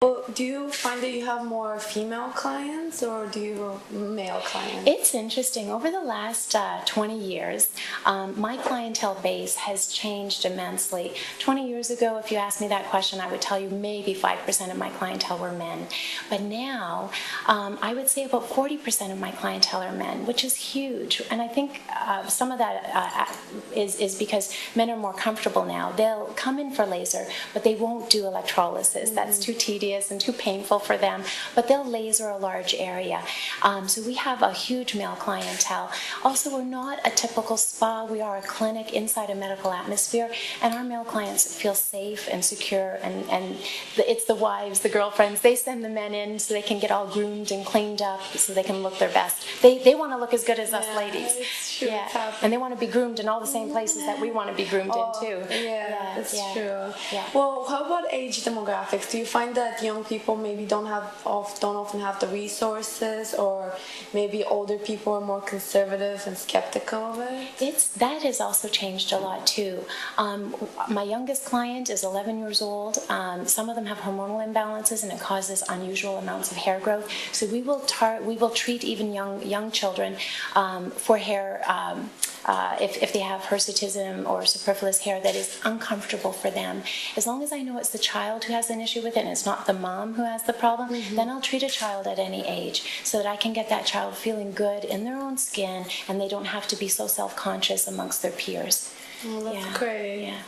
Well, do you find that you have more female clients or do you male clients? It's interesting. Over the last 20 years, my clientele base has changed immensely. 20 years ago, if you asked me that question, I would tell you maybe 5% of my clientele were men. But now, I would say about 40% of my clientele are men, which is huge. And I think some of that is because men are more comfortable now. They'll come in for laser, but they won't do electrolysis. That's too tedious and too painful for them, but they'll laser a large area. So we have a huge male clientele. Also, we're not a typical spa. We are a clinic inside a medical atmosphere, and our male clients feel safe and secure, and it's the wives, the girlfriends, they send the men in so they can get all groomed and cleaned up so they can look their best. They want to look as good as us ladies. It's true. Yeah, and they want to be groomed in all the same places that we want to be groomed in too. Yeah, it's true. Yeah. Well, how about age demographics? Do you find that young people maybe don't often have the resources, or maybe older people are more conservative and skeptical of it? That has also changed a lot too. My youngest client is 11 years old. Some of them have hormonal imbalances, and it causes unusual amounts of hair growth. So we will treat even young children for hair. If they have hirsutism or superfluous hair that is uncomfortable for them. As long as I know it's the child who has an issue with it and it's not the mom who has the problem, then I'll treat a child at any age so that I can get that child feeling good in their own skin and they don't have to be so self-conscious amongst their peers. Oh, that's great. Yeah.